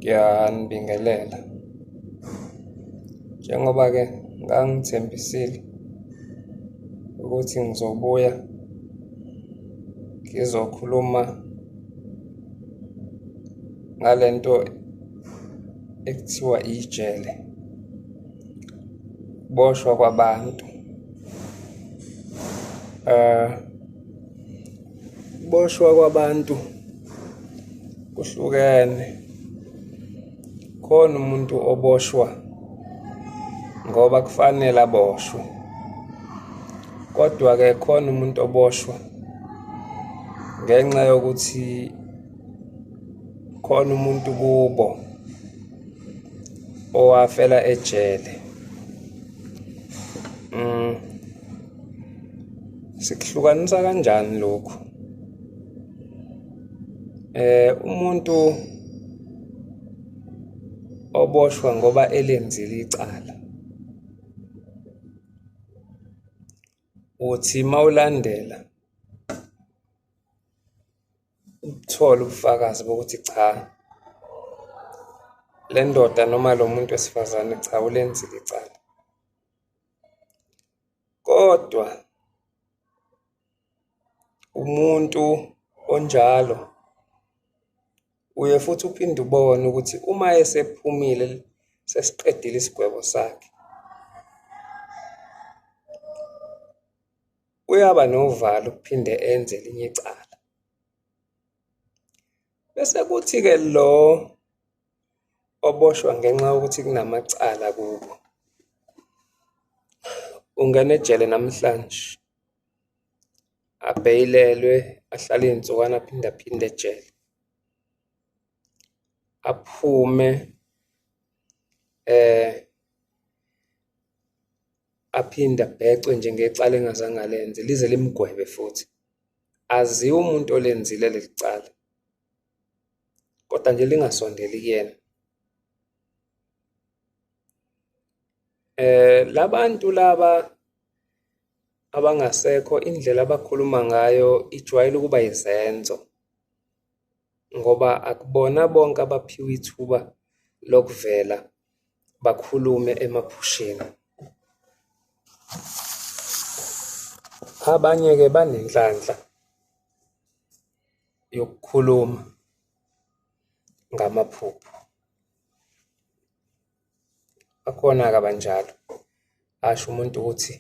Ngiyanibingelela njengoba-ke ngangithembisile ukuthi ngizobuya ngizokhuluma ngalento ekuthiwa ijele, ukuboshwa kwabantu. Ukuboshwa kwabantu kuhlukene. Khona umuntu oboshwa ngoba kufanele aboshwe, kodwa-ke khona umuntu oboshwa ngenxa yokuthi khona umuntu kubo owafela ejele. Sikuhlukanisa kanjani lokhu? Umuntu oboshwa ngoba elenzile icala, uthi mawulandela ukuthola ubufakazi bokuthi cha, le ndoda noma lo muntu wesifazane cha ulenzile icala. Kodwa umuntu onjalo uye futhi uphinde ubone ukuthi uma esephumile sesiqedile isigwebo sakhe, uyaba novalo ukuphinde enze elinye icala. Bese kuthi-ke lo oboshwa ngenxa yokuthi kunamacala kubo ungena ejele namhlanje, abheyilelwe, ahlale iy'nsukwana, aphinde ejele, aphume aphinde abhecwe njengecala engazange alenze lize limgwebe futhi. Aziwa umuntu olenzile leli cala, kodwa nje lingasondeli kuyena. Labantu laba abangasekho, indlela abakhuluma ngayo ijwayele ukuba izenzo, ngoba akubona bonke abaphiwe ithuba lokuvela bakhulume emaphusheni. Abanye-ke banenhlanhla yokukhuluma ngamaphupho. Bakhona-ke abanjalo, asho umuntu ukuthi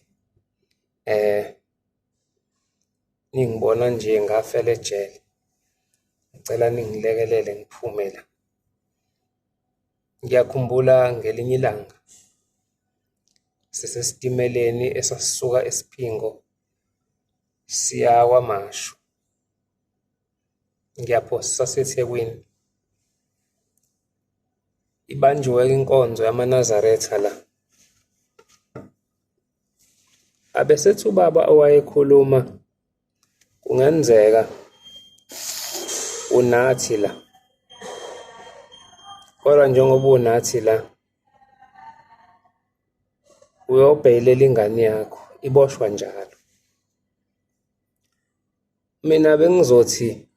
ningibona nje ngafela ejele, ngicela ningilekelele ngiphume la. Ngiyakhumbula ngelinye ilanga sisesitimeleni esasisuka eSiphingo siya KwaMashu, ngiyaphosisa saseThekwini. Ibanjiwe inkonzo yamaNazaretha la. Abesethi ubaba owayekhuluma kungenzeka unathi la, kodwa njengoba unathi la uyobheyilela ingane yakho, iboshwa njalo. Mina bengizothi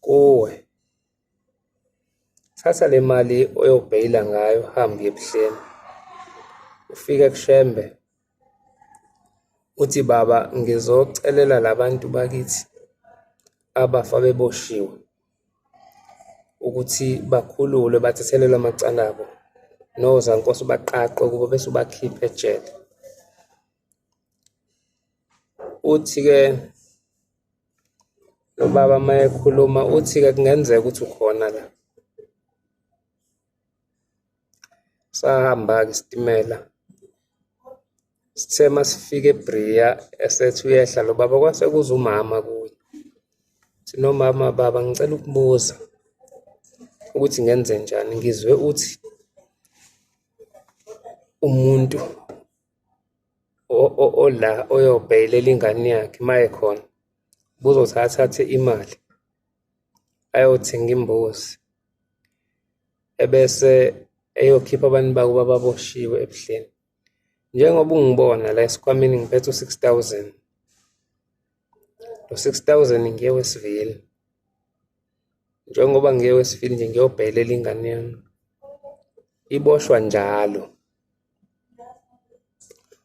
kuwe, thatha le mali oyobheyila ngayo, hambe uye ebuhleni, ufike kuShembe uthi baba, ngizocelela labantu bakithi abafa beboshiwe ukuthi bakhululwe, bathethelelwe amacala abo, nozankosi baqaqwe kubo bese ubakhipha ejele. Uthi-ke ubaba uma ekhuluma uthi-ke kungenzeka ukuthi ukhona la. Sahamba-ke isitimela, sithe masifika eBriya esethi uyehla lo baba, kwase kuza umama kuye. Uthi nomama, baba ngicela ukubuza ukuthi ngenze njani, ngizwe uthi umuntu ola oyobheyilela ingane yakhe uma ekhona buzothi athathe imali ayothenga imbuzi ebese eyokhipha abantu bakuba ababoshiwe ebuhleni. Njengoba ungibona la esikhwameni ngiphethe u-6,000, lo 6,000 ngiye wesivili. njengoba ngiye wesifini nje ngiyobhekelela ingane yami, iboshwa njalo.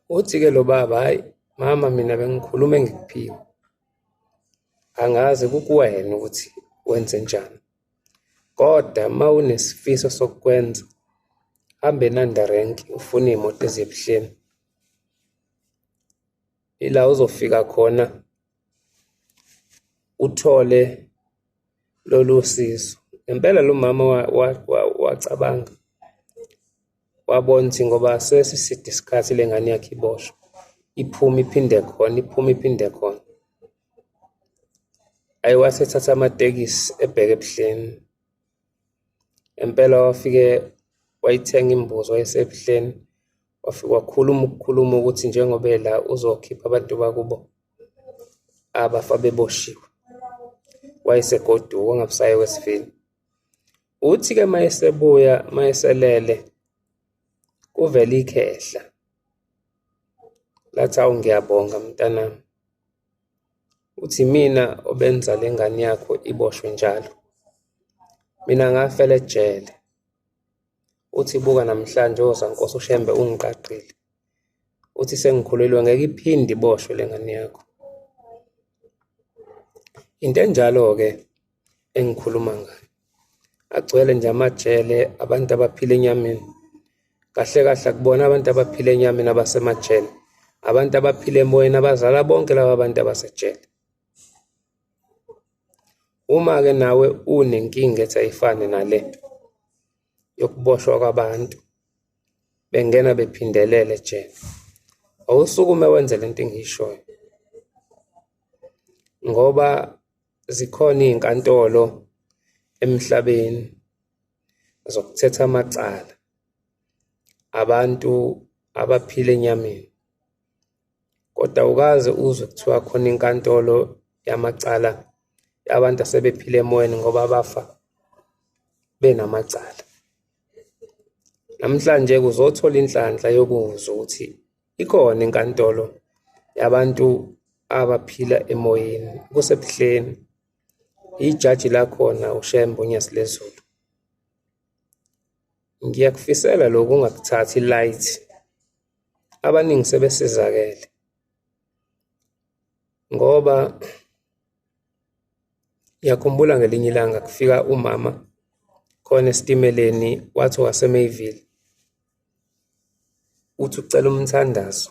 Uthi-ke lo baba, hhayi mama, mina bengikhulume ngikuphiwe, angazi kukuwena ukuthi wenze njani, kodwa uma unesifiso sokukwenza, hambe enandarenki ufune iy'moto eziya ebuhleni. Ila uzofika khona uthole lolu sizo. Ngempela lo mama wacabanga, wabona ukuthi ngoba sesiside isikhathi le ngane yakhe iboshwa, iphume iphinde khona, iphume iphinde khona. Ayi wasethatha amatekisi ebheke ebuhleni. Impela wafike wayithenga imbuzi wayesebuhleni, wafike wakhuluma ukukhuluma ukuthi njengoba la uzokhipha abantu bakubo abafa beboshiwe. Wayesegoduka ongabusayo kwesifini. Uthi-ke mayesebuya, mayeselele, kuvele ikhehla. Lathi awu ngiyabonga mntanami. Uthi mina obenza le ngane yakho iboshwe njalo. Mina ngafela ejele. Uthi buka namhlanje ozankosi ushembe ungiqaqile. Uthi sengikhulelwe ngeke iphinde iboshwe le ngane yakho. Into enjalo-ke engikhuluma ngayo. Agcwele nje amajele abantu abaphila enyameni. Kahle kahle akubona abantu abaphila enyameni abasemajele. Abantu abaphila emoyeni abazala bonke laba bantu abasejele. Uma-ke nawe unenkinga ethi ayifane nale yokuboshwa kwabantu, bengena bephindelele ejele, awusukume wenze lento engiyishoyo, ngoba zikhona iy'nkantolo emhlabeni zokuthetha amacala abantu abaphila enyameni, kodwa ukaze uzwe kuthiwa khona inkantolo yamacala yabantu asebephila emoyeni ngoba bafa benamacala. Namhlanje uzothola inhlanhla yokuzwa ukuthi ikhona inkantolo yabantu abaphila emoyeni kusebuhleni. Ijaji lakhona uShembe uNyasilezulu. Ngiyakufisela lokhu ungakuthathi light. Abaningi sebesizakele ngoba ngiyakhumbula ngelinye ilanga kufika umama khona esitimeleni wathi waseMayville. Uthi ucela umthandazo.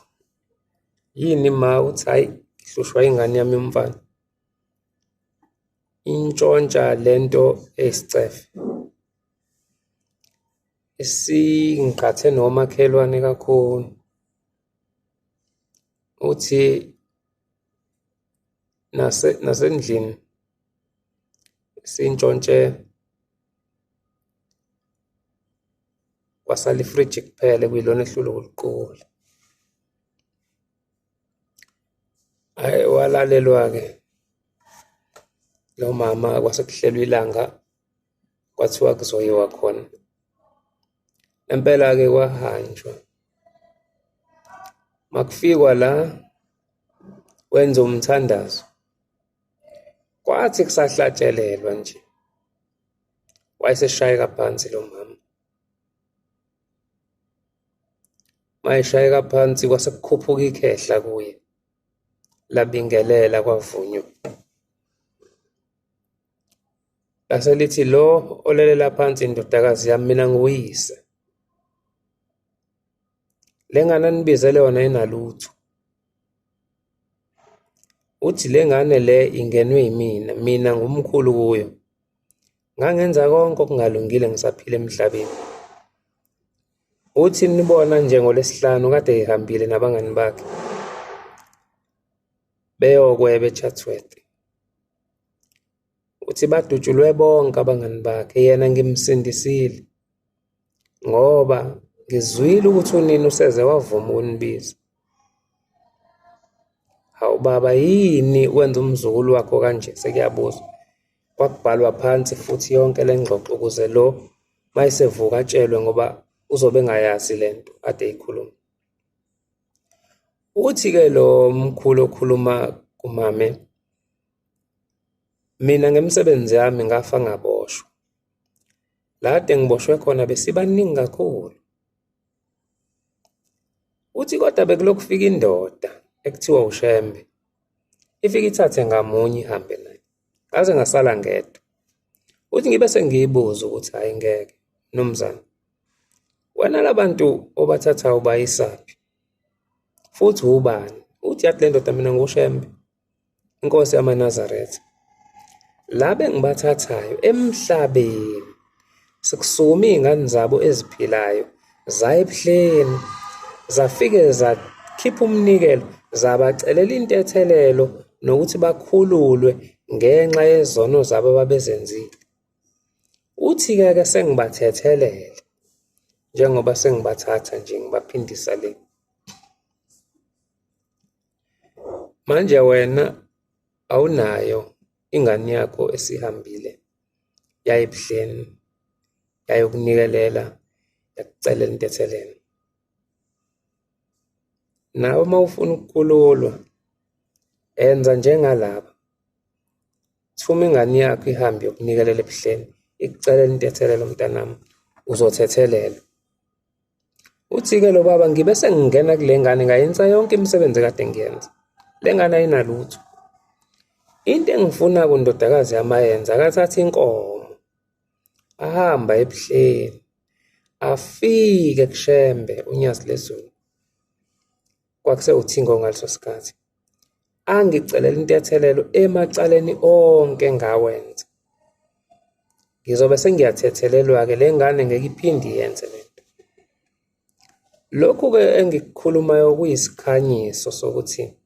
Yini ma? Uthi hayi ngihlushwa ingane yami yomfana. Intshontsha lento eyisicefe. Isingiqhathe nomakhelwane kakhulu. Uthi nasendlini sintshontshe kwasala ifriji kuphela kuyilona ehlule ukuliqukula. Hayi walalelwa-ke lo mama kwase kuhlelwa ilanga kwathiwa kuzoyiwa khona. Impela-ke kwahanjwa. Makufikwa la wenza umthandazo. Kwathi kusahlatshelelwa nje wayeseshayeka phansi lo mama. Mayeshayeka phansi kwase kukhuphuka ikhehla kuye. Labingelela kwavunywa. Lase lithi lo olelela phansi indodakazi yami mina nguyise. Le ngane anibizele yona enalutho. Uthi le ngane le ingenwe yimina, mina ngumkhulu kuyo. Ngangenza konke okungalungile ngisaphila emhlabeni. Uthi nibona nje ngoLesihlanu kade ehambile nabangani bakhe beyokweba eChatsworth. Uthi badutshulwe bonke abangani bakhe, yena ngimsindisile ngoba ngizwile ukuthi unini useze wavuma ukunibiza. Hawu baba, yini wenza umzukulu wakho kanje? Sekuyabuza. Kwakubhalwa phansi futhi yonke le ngxoxo ukuze lo mayisevuka atshelwe ngoba uzobe engayazi lento ade eyikhuluma. Uthi-ke lo mkhulu okhuluma kumame, mina ngemisebenzi yami ngafa ngaboshwa. La kade ngiboshwe khona besibaningi kakhulu. Uthi kodwa bekulokhu fika indoda ekuthiwa uShembe, ifike ithathe ngamunye ihambe naye, ngaze ngasala ngedwa. Uthi ngibe sengiyibuza ukuthi hayi ngeke, mnumzane, wena labantu obathathayo ubayisaphi? Futhi ubani? Uthi yathi le ndoda mina nguShembe, inkosi yamaNazaretha. La bengibathathayo emhlabeni sekusukuma iy'ngane zabo eziphilayo zaya ebuhleni, zafike zakhipha umnikelo, zabacelela intethelelo nokuthi bakhululwe ngenxa yezono zabo ababezenzile. Uthi-ke sengibathethelele njengoba sengibathatha nje ngibaphindisa le. Manje wena awunayo ingane yakho esihambile yaye ebuhleni yayokunikelela yakucelela intethelelo. Nawe uma ufuna ukukhululwa, enza njengalaba. Thuma ingane yakho ihambe yokunikelela ebuhleni, ikucelela intethelelo mntanami, uzothethelelwa. Uthi-ke lo baba ngibe sengingena kule ngane ngayenza yonke imisebenzi kade ngiyenza. Le ngane ayinalutho. Into engifuna kundodakazi yamayenza akathatha inkomo, ahamba ebuhleni, afike kuShembe unyazi lezulu. Kwakusewuthingo ngaleso sikhathi. Angicelela intethelelo emacaleni onke ngawenza. Ngizobe sengiyathethelelwa-ke le ngane ngeke iphinde iyenze lento. Lokhu-ke engikukhulumayo kuyisikhanyiso sokuthi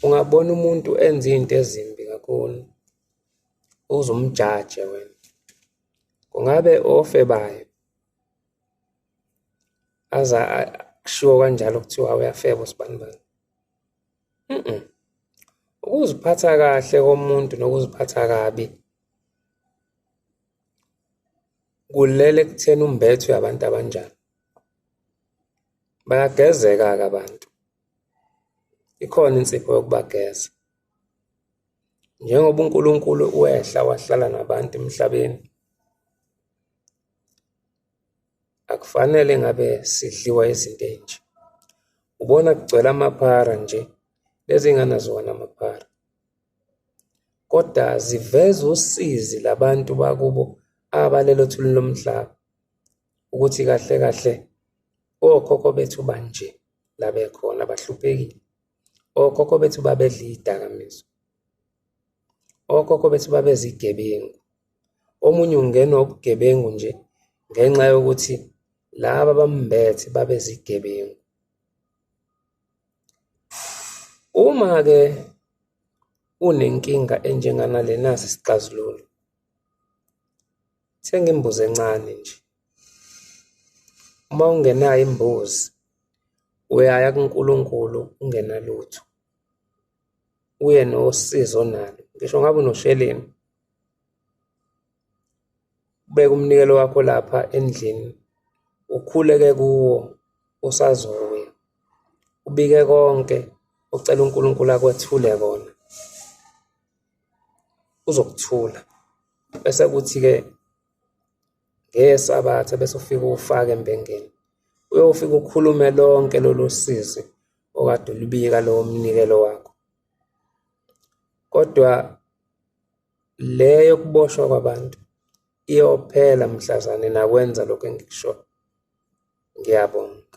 ungabona umuntu enza izinto ezimbi kakhulu, uze umjaje wena. Kungabe ofebayo aza kushiwo kanjalo kuthiwa uyafeba usibanibani. Ukuziphatha kahle komuntu nokuziphatha kabi kulele ekutheni umbethwe abantu abanjani. Bayagezeka-ke abantu, ikhona insipho yokubageza. Njengoba uNkulunkulu wehla wahlala nabantu emhlabeni, akufanele ngabe sidliwa izinto ezinje. Ubona kugcwele amaphara nje, lezi ngane aziwona amaphara, kodwa ziveza usizi labantu bakubo abalele othulini lomhlaba, ukuthi kahle kahle okhokho bethu banje la bekhona bahluphekile. Okhokho bethu babedla izidakamizwa, okhokho bethu babeza igebengu. Omunye ungenwa ubugebengu nje ngenxa yokuthi laba bambethe babeza igebengu. Uma-ke unenkinga enjenganale, nasi isixazululo. Thenga imbuzi encane nje. Uma ungenayo imbuzi, uyaya kuNkulunkulu ungenalutho, uye nosizo nalo, ngisho ngabe unosheleni, ubeke umnikelo wakho lapha endlini, ukhuleke kuwo usazoya, ubike konke, ucela uNkulunkulu akwethule kona, uzokuthula. Bese kuthi-ke ngeSabatha bese ufike ufake embengeni, uyofika ukhulume lonke lolu sizi okade ulubika lowo mnikelo wakho. Kodwa le yokuboshwa kwabantu iyophela mhlazane nakwenza lokho engikushoyo. Ngiyabonga.